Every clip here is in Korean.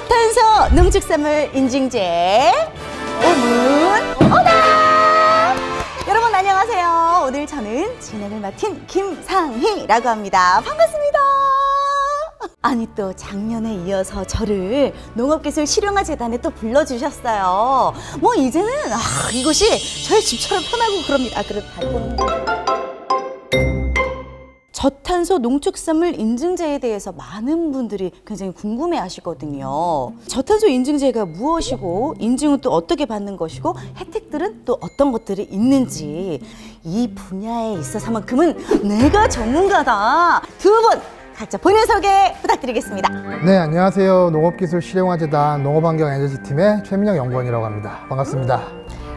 저탄소 농축산물 인증제 오문 오답! 여러분 안녕하세요. 오늘 저는 진행을 맡은 김상희라고 합니다. 반갑습니다. 아니 또 작년에 이어서 저를 농업기술 실용화재단에 또 불러주셨어요. 뭐 이제는 이곳이 저의 집처럼 편하고 그럽니다. 그래도 달고는 저탄소 농축산물 인증제에 대해서 많은 분들이 굉장히 궁금해 하시거든요. 저탄소 인증제가 무엇이고 인증은 또 어떻게 받는 것이고 혜택들은 또 어떤 것들이 있는지 이 분야에 있어서만큼은 내가 전문가다. 두 분 각자 본인 소개 부탁드리겠습니다. 네, 안녕하세요. 농업기술 실용화재단 농업환경에너지팀의 최민영 연구원이라고 합니다. 반갑습니다.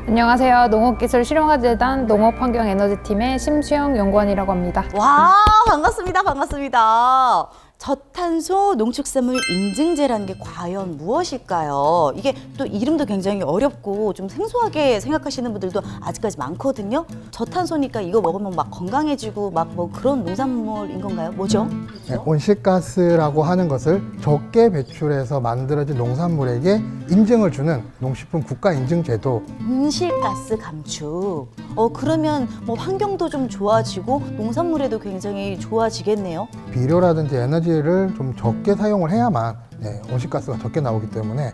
안녕하세요. 농업기술 실용화재단 농업환경에너지팀의 심수영 연구원이라고 합니다. 와, 반갑습니다. 반갑습니다. 저탄소 농축산물 인증제라는 게 과연 무엇일까요? 이게 또 이름도 굉장히 어렵고 좀 생소하게 생각하시는 분들도 아직까지 많거든요. 저탄소니까 이거 먹으면 막 건강해지고 막 뭐 그런 농산물인 건가요? 뭐죠? 네, 온실가스라고 하는 것을 적게 배출해서 만들어진 농산물에게 인증을 주는 농식품 국가인증제도. 온실가스 감축. 그러면 뭐 환경도 좀 좋아지고 농산물에도 굉장히 좋아지겠네요. 비료라든지 에너지를 좀 적게 사용을 해야만 온실가스가 적게 나오기 때문에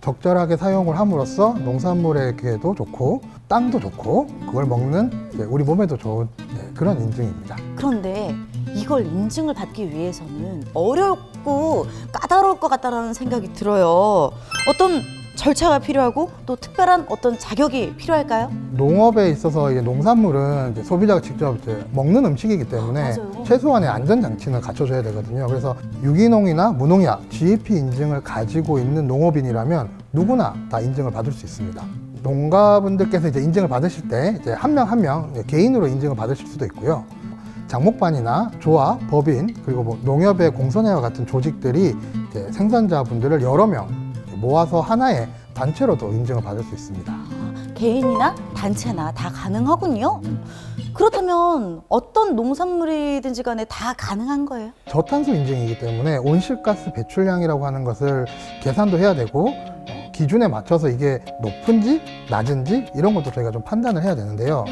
적절하게 사용을 함으로써 농산물에게도 좋고 땅도 좋고 그걸 먹는 우리 몸에도 좋은 그런 인증입니다. 그런데 이걸 인증을 받기 위해서는 어렵고 까다로울 것 같다는 생각이 들어요. 어떤 절차가 필요하고 또 특별한 어떤 자격이 필요할까요? 농업에 있어서 농산물은 이제 소비자가 직접 먹는 음식이기 때문에 맞아요. 최소한의 안전장치는 갖춰줘야 되거든요. 그래서 유기농이나 무농약, GAP 인증을 가지고 있는 농업인이라면 누구나 다 인증을 받을 수 있습니다. 농가분들께서 이제 인증을 받으실 때 이제 한 명 한 명 개인으로 인증을 받으실 수도 있고요. 장목반이나 조합, 법인, 그리고 뭐 농협의 공선회와 같은 조직들이 이제 생산자분들을 여러 명 모아서 하나의 단체로도 인증을 받을 수 있습니다. 개인이나 단체나 다 가능하군요. 그렇다면 어떤 농산물이든지 간에 다 가능한 거예요? 저탄소 인증이기 때문에 온실가스 배출량이라고 하는 것을 계산도 해야 되고 기준에 맞춰서 이게 높은지 낮은지 이런 것도 저희가 좀 판단을 해야 되는데요.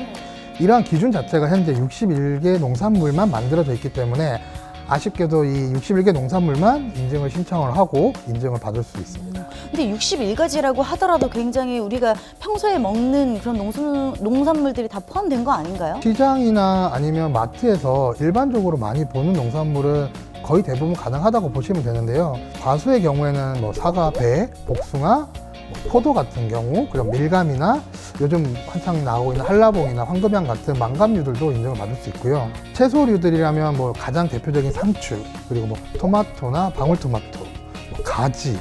이러한 기준 자체가 현재 61개 농산물만 만들어져 있기 때문에 아쉽게도 이 61개 농산물만 인증을 신청을 하고 인증을 받을 수 있습니다. 근데 61가지라고 하더라도 굉장히 우리가 평소에 먹는 그런 농산물들이 다 포함된 거 아닌가요? 시장이나 아니면 마트에서 일반적으로 많이 보는 농산물은 거의 대부분 가능하다고 보시면 되는데요. 과수의 경우에는 뭐 사과, 배, 복숭아, 포도 같은 경우, 그리고 밀감이나 요즘 한창 나오고 있는 한라봉이나 황금향 같은 망감류들도 인정을 받을 수 있고요. 채소류들이라면 뭐 가장 대표적인 상추, 그리고 뭐 토마토나 방울토마토, 뭐 가지,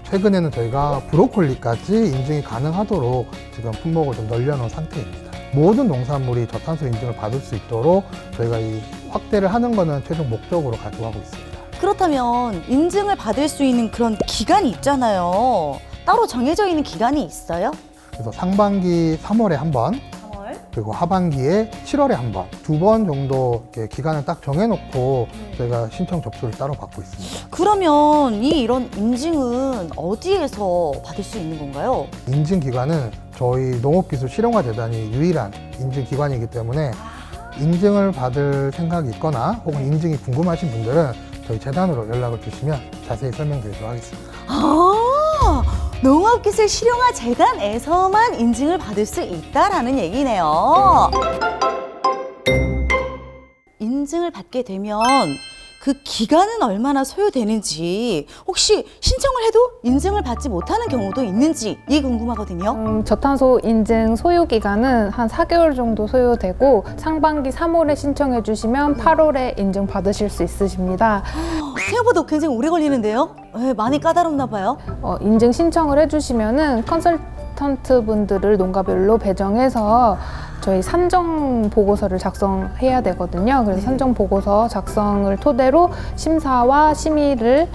최근에는 저희가 브로콜리까지 인증이 가능하도록 지금 품목을 좀 늘려놓은 상태입니다. 모든 농산물이 저탄소 인증을 받을 수 있도록 저희가 이 확대를 하는 거는 최종 목적으로 가져가고 있습니다. 그렇다면 인증을 받을 수 있는 그런 기간이 있잖아요. 따로 정해져 있는 기간이 있어요? 그래서 상반기 3월에 한 번, 그리고 하반기에 7월에 한 번, 2번 정도 이렇게 기간을 딱 정해놓고 저희가 신청 접수를 따로 받고 있습니다. 그러면 이런 인증은 어디에서 받을 수 있는 건가요? 인증 기관은 저희 농업기술 실용화재단이 유일한 인증 기관이기 때문에 인증을 받을 생각이 있거나 혹은 인증이 궁금하신 분들은 저희 재단으로 연락을 주시면 자세히 설명드리도록 하겠습니다. 농업기술 실용화재단에서만 인증을 받을 수 있다라는 얘기네요. 인증을 받게 되면 그 기간은 얼마나 소요되는지, 혹시 신청을 해도 인증을 받지 못하는 경우도 있는지 이게 궁금하거든요. 저탄소 인증 소요 기간은 한 4개월 정도 소요되고 상반기 3월에 신청해 주시면 8월에 인증 받으실 수 있으십니다. 생각보다 굉장히 오래 걸리는데요? 많이 까다롭나 봐요. 인증 신청을 해주시면은 컨설턴트 분들을 농가별로 배정해서 저희 산정 보고서를 작성해야 되거든요. 그래서 산정 보고서 작성을 토대로 심사와 심의를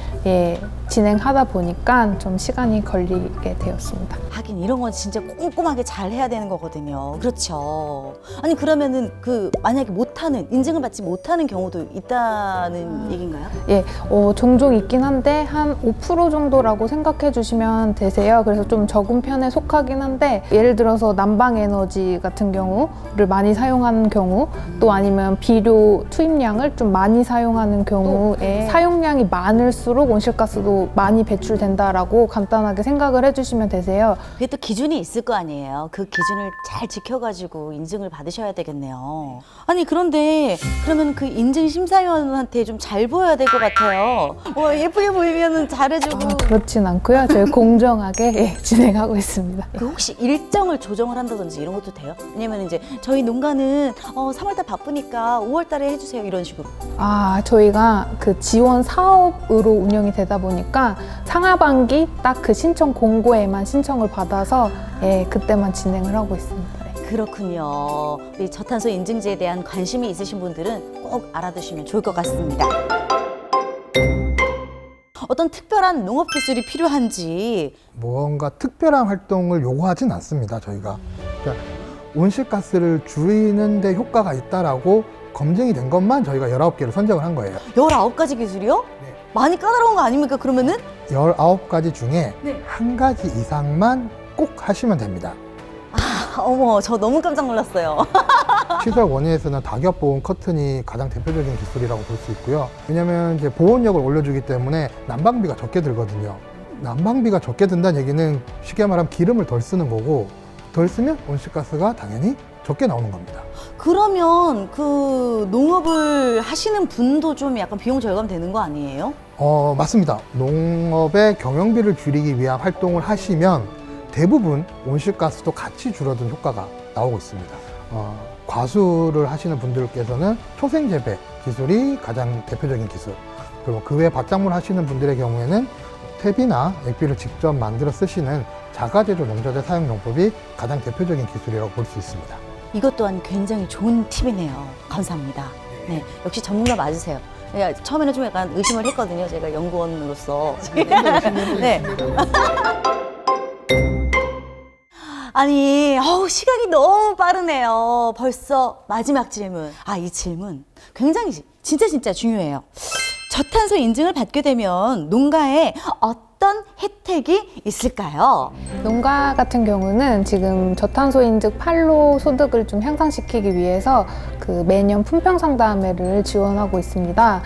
진행하다 보니까 좀 시간이 걸리게 되었습니다. 하긴 이런 건 진짜 꼼꼼하게 잘 해야 되는 거거든요. 그렇죠. 아니 그러면은 만약에 못하는 인증을 받지 못하는 경우도 있다는 얘기인가요? 예, 종종 있긴 한데 한 5% 정도라고 생각해 주시면 되세요. 그래서 좀 적은 편에 속하긴 한데 예를 들어서 난방 에너지 같은 경우를 많이 사용하는 경우 또 아니면 비료 투입량을 좀 많이 사용하는 경우에 사용량이 많을수록 온실가스도 많이 배출된다라고 간단하게 생각을 해주시면 되세요. 그게 또 기준이 있을 거 아니에요. 그 기준을 잘 지켜가지고 인증을 받으셔야 되겠네요. 아니 그런데 그러면 그 인증 심사위원한테 좀 잘 보여야 될 것 같아요. 예쁘게 보이면은 잘해주고. 그렇진 않고요. 저희 공정하게 예, 진행하고 있습니다. 그 혹시 일정을 조정을 한다든지 이런 것도 돼요? 왜냐면 이제 저희 농가는 3월달 바쁘니까 5월달에 해주세요 이런 식으로. 저희가 그 지원 사업으로 운영이 되다 보니까 상하반기 딱 그 신청 공고에만 신청을 받아서 예, 그때만 진행을 하고 있습니다. 네. 그렇군요. 이 저탄소 인증제에 대한 관심이 있으신 분들은 꼭 알아두시면 좋을 것 같습니다. 어떤 특별한 농업 기술이 필요한지. 뭔가 특별한 활동을 요구하진 않습니다, 저희가. 그러니까 온실가스를 줄이는 데 효과가 있다라고 검증이 된 것만 저희가 19개를 선정을 한 거예요. 19가지 기술이요? 네. 많이 까다로운 거 아닙니까 그러면은? 19가지 중에 네. 한 가지 이상만 꼭 하시면 됩니다. 어머, 저 너무 깜짝 놀랐어요. 시설 원인에서는 다기압 보온 커튼이 가장 대표적인 기술이라고 볼 수 있고요. 왜냐면 이제 보온력을 올려주기 때문에 난방비가 적게 들거든요. 난방비가 적게 든다는 얘기는 쉽게 말하면 기름을 덜 쓰는 거고, 덜 쓰면 온실가스가 당연히 적게 나오는 겁니다. 그러면 그 농업을 하시는 분도 좀 약간 비용 절감되는 거 아니에요? 맞습니다. 농업의 경영비를 줄이기 위한 활동을 하시면 대부분 온실가스도 같이 줄어든 효과가 나오고 있습니다. 과수를 하시는 분들께서는 초생재배 기술이 가장 대표적인 기술, 그리고 그 외 바짝물 하시는 분들의 경우에는 퇴비나 액비를 직접 만들어 쓰시는 자가제조 농자재 사용 용법이 가장 대표적인 기술이라고 볼 수 있습니다. 이것 또한 굉장히 좋은 팁이네요. 감사합니다. 네, 역시 전문가 맞으세요. 처음에는 좀 약간 의심을 했거든요. 제가 연구원으로서. 네. 아니, 시간이 너무 빠르네요. 벌써 마지막 질문. 이 질문 굉장히 진짜 중요해요. 저탄소 인증을 받게 되면 농가에 어떤 혜택이 있을까요? 농가 같은 경우는 지금 저탄소 인증 판로 소득을 좀 향상시키기 위해서 그 매년 품평 상담회를 지원하고 있습니다.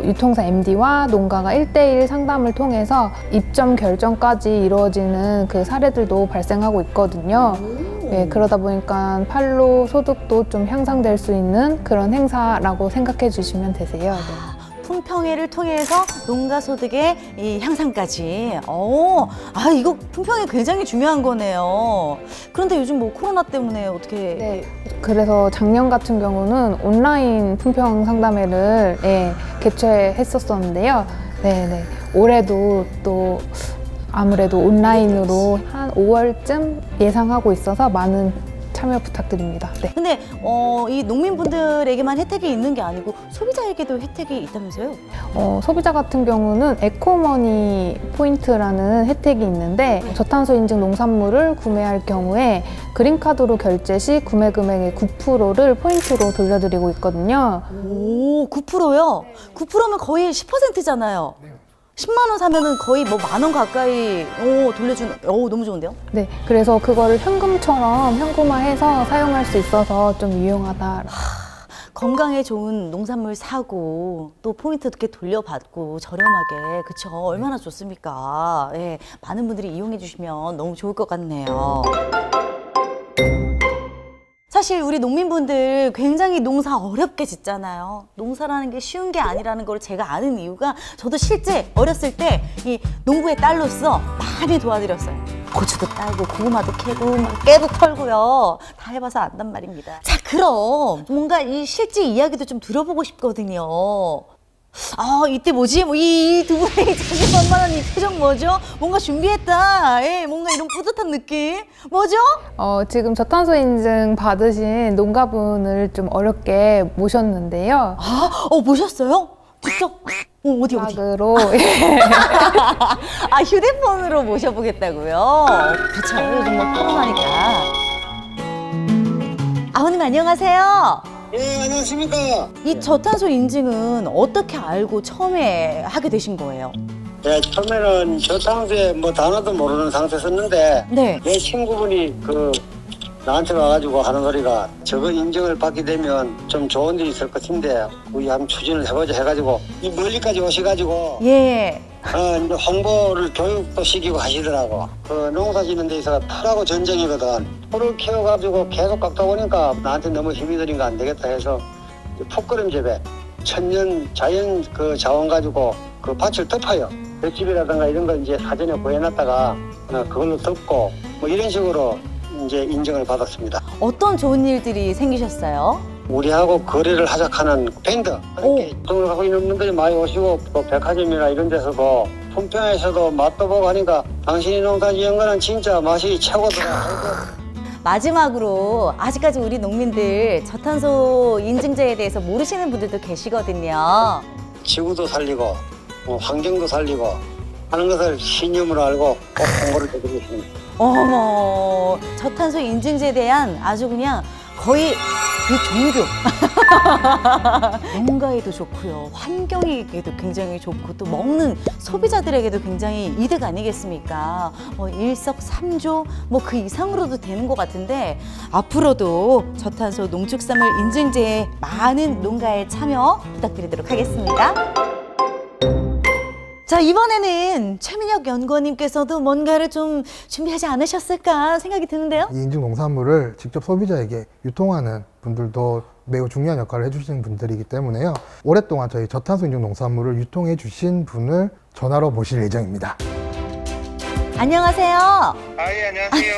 유통사 MD와 농가가 1대1 상담을 통해서 입점 결정까지 이루어지는 그 사례들도 발생하고 있거든요. 네, 그러다 보니까 판로 소득도 좀 향상될 수 있는 그런 행사라고 생각해 주시면 되세요. 네. 품평회를 통해서 농가 소득의 이 향상까지. 이거 품평회 굉장히 중요한 거네요. 그런데 요즘 뭐 코로나 때문에 어떻게? 네, 그래서 작년 같은 경우는 온라인 품평 상담회를 개최했었었는데요. 네, 올해도 또 아무래도 온라인으로 한 5월쯤 예상하고 있어서 많은 참여 부탁드립니다. 네. 근데 이 농민분들에게만 혜택이 있는 게 아니고 소비자에게도 혜택이 있다면서요? 소비자 같은 경우는 에코머니 포인트라는 혜택이 있는데 저탄소 인증 농산물을 구매할 경우에 그린카드로 결제 시 구매 금액의 9%를 포인트로 돌려드리고 있거든요. 오, 9%요? 9%면 거의 10%잖아요. 10만 원 사면은 거의 뭐 10,000원 가까이 돌려주는. 너무 좋은데요? 네, 그래서 그거를 현금처럼 현금화해서 사용할 수 있어서 좀 유용하다. 건강에 좋은 농산물 사고 또 포인트 이렇게 돌려받고 저렴하게, 그쵸? 얼마나 좋습니까? 예, 많은 분들이 이용해 주시면 너무 좋을 것 같네요. 사실 우리 농민분들 굉장히 농사 어렵게 짓잖아요. 농사라는 게 쉬운 게 아니라는 걸 제가 아는 이유가, 저도 실제 어렸을 때 이 농부의 딸로서 많이 도와드렸어요. 고추도 딸고 고구마도 캐고 깨도 털고요. 다 해봐서 안단 말입니다. 자, 그럼 뭔가 이 실제 이야기도 좀 들어보고 싶거든요. 이때 뭐지? 이 두 분의 자신만만한 이 표정 뭐죠? 뭔가 준비했다. 뭔가 이런 뿌듯한 느낌. 뭐죠? 지금 저탄소 인증 받으신 농가분을 좀 어렵게 모셨는데요. 모셨어요? 직접? 어디? 음악으로 아, 휴대폰으로 모셔보겠다고요? 그쵸, 요즘 뭐 코로나니까. 아버님 안녕하세요. 예, 안녕하십니까. 이 저탄소 인증은 어떻게 알고 처음에 하게 되신 거예요? 예, 처음에는 저탄소에 뭐 단어도 모르는 상태 썼는데 네. 내 친구분이 나한테 와가지고 하는 소리가 저거 인증을 받게 되면 좀 좋은 일이 있을 것 같은데 우리 한번 추진을 해보자 해가지고 이 멀리까지 오셔가지고 예. 이제 홍보를 교육도 시키고 하시더라고. 농사 짓는 데 있어서 풀하고 전쟁이거든. 풀을 키워가지고 계속 깎다 보니까 나한테 너무 힘이 드니까 안 되겠다 해서 풋거름 재배 천년 자연 자원 가지고 밭을 덮어요. 볏집이라든가 이런 거 이제 사전에 구해놨다가 그걸로 덮고 뭐 이런 식으로 이제 인정을 받았습니다. 어떤 좋은 일들이 생기셨어요? 우리하고 거래를 하자하는 밴드 이렇게 돈을 갖고 있는 분들이 많이 오시고 또 백화점이나 이런 데서도 품평에서도 맛도 보고 하니까 당신이 농사 지은 거는 진짜 맛이 최고더라. 마지막으로 아직까지 우리 농민들 저탄소 인증제에 대해서 모르시는 분들도 계시거든요. 지구도 살리고 환경도 살리고 하는 것을 신념으로 알고 꼭 홍보를 해드리겠습니다. 어머, 저탄소 인증제에 대한 아주 그냥 거의 종교. 농가에도 좋고요, 환경에게도 굉장히 좋고 또 먹는 소비자들에게도 굉장히 이득 아니겠습니까? 일석삼조 그 이상으로도 되는 것 같은데 앞으로도 저탄소 농축산물 인증제에 많은 농가에 참여 부탁드리도록 하겠습니다. 자, 이번에는 최민혁 연구원님께서도 뭔가를 좀 준비하지 않으셨을까 생각이 드는데요. 이 인증 농산물을 직접 소비자에게 유통하는 분들도 매우 중요한 역할을 해주시는 분들이기 때문에요. 오랫동안 저희 저탄소 인증 농산물을 유통해 주신 분을 전화로 모실 예정입니다. 안녕하세요. 예, 안녕하세요.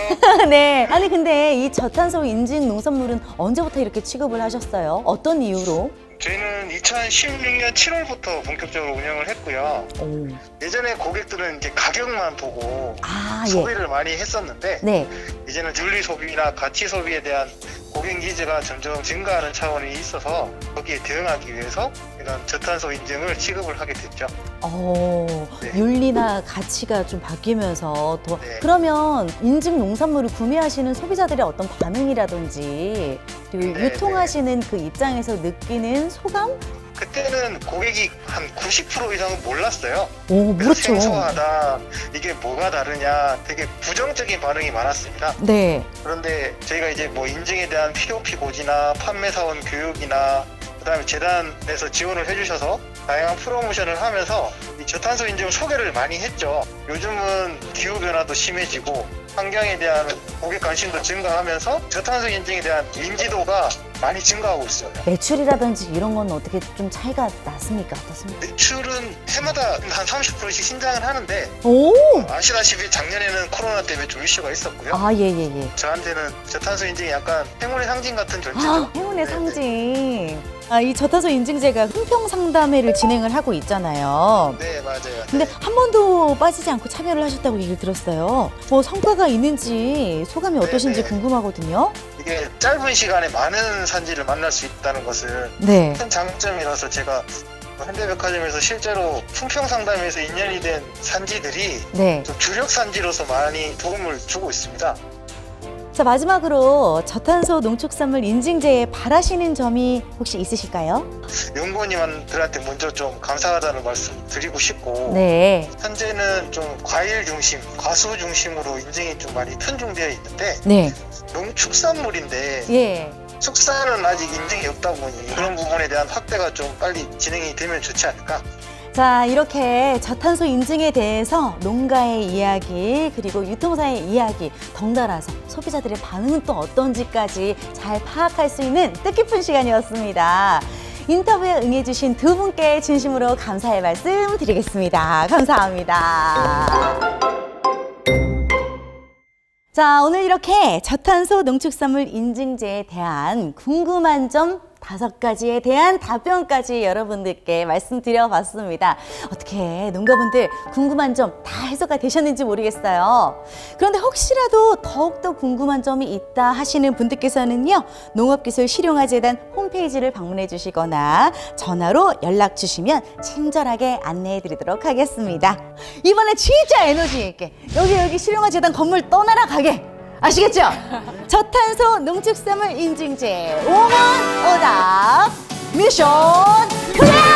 네. 아니, 근데 이 저탄소 인증 농산물은 언제부터 이렇게 취급을 하셨어요? 어떤 이유로? 저희는 2016년 7월부터 본격적으로 운영을 했고요. 오. 예전에 고객들은 이제 가격만 보고 예. 소비를 많이 했었는데 네. 이제는 윤리 소비나 가치 소비에 대한 고객 니즈가 점점 증가하는 차원이 있어서 거기에 대응하기 위해서 이런 저탄소 인증을 취급을 하게 됐죠. 네. 윤리나 가치가 좀 바뀌면서 더 네. 그러면 인증 농산물을 구매하시는 소비자들의 어떤 반응이라든지 그리고 네, 유통하시는 그 입장에서 느끼는 소감? 그때는 고객이 한 90% 이상은 몰랐어요. 오, 그래서 그렇죠. 생소하다, 이게 뭐가 다르냐, 되게 부정적인 반응이 많았습니다. 네. 그런데 저희가 이제 뭐 인증에 대한 POP 고지나 판매사원 교육이나 그다음에 재단에서 지원을 해주셔서 다양한 프로모션을 하면서 이 저탄소 인증 소개를 많이 했죠. 요즘은 기후변화도 심해지고 환경에 대한 고객 관심도 증가하면서 저탄소 인증에 대한 인지도가 많이 증가하고 있어요. 매출이라든지 이런 건 어떻게 좀 차이가 났습니까? 어떻습니까? 매출은 해마다 한 30%씩 신장을 하는데 오! 아시다시피 작년에는 코로나 때문에 좀 이슈가 있었고요. 예. 저한테는 저탄소 인증이 약간 행운의 상징 같은 존재죠. 행운의 네네. 상징. 이 저탄소 인증제가 품평상담회를 진행을 하고 있잖아요. 네, 맞아요. 근데 한 번도 빠지지 않고 참여를 하셨다고 얘기를 들었어요. 성과가 있는지 소감이 어떠신지 네. 궁금하거든요. 이게 짧은 시간에 많은 산지를 만날 수 있다는 것은 네. 큰 장점이라서 제가 현대백화점에서 실제로 품평상담에서 인연이 된 산지들이 네. 좀 주력 산지로서 많이 도움을 주고 있습니다. 자, 마지막으로 저탄소 농축산물 인증제에 바라시는 점이 혹시 있으실까요? 연구원님들한테 먼저 좀 감사하다는 말씀 드리고 싶고 네. 현재는 좀 과일 중심, 과수 중심으로 인증이 좀 많이 편중되어 있는데 네. 농축산물인데 예. 축산은 아직 인증이 없다 보니 그런 부분에 대한 확대가 좀 빨리 진행이 되면 좋지 않을까. 자, 이렇게 저탄소 인증에 대해서 농가의 이야기 그리고 유통사의 이야기 덩달아서 소비자들의 반응은 또 어떤지까지 잘 파악할 수 있는 뜻깊은 시간이었습니다. 인터뷰에 응해주신 두 분께 진심으로 감사의 말씀 드리겠습니다. 감사합니다. 자, 오늘 이렇게 저탄소 농축산물 인증제에 대한 궁금한 점 5가지에 대한 답변까지 여러분들께 말씀드려봤습니다. 어떻게 농가분들 궁금한 점 다 해소가 되셨는지 모르겠어요. 그런데 혹시라도 더욱더 궁금한 점이 있다 하시는 분들께서는요, 농업기술실용화재단 홈페이지를 방문해 주시거나 전화로 연락 주시면 친절하게 안내해 드리도록 하겠습니다. 이번에 진짜 에너지 있게 여기 실용화재단 건물 떠나라 가게, 아시겠죠? 저탄소 농축산물 인증제 5만 오답 미션 클리어!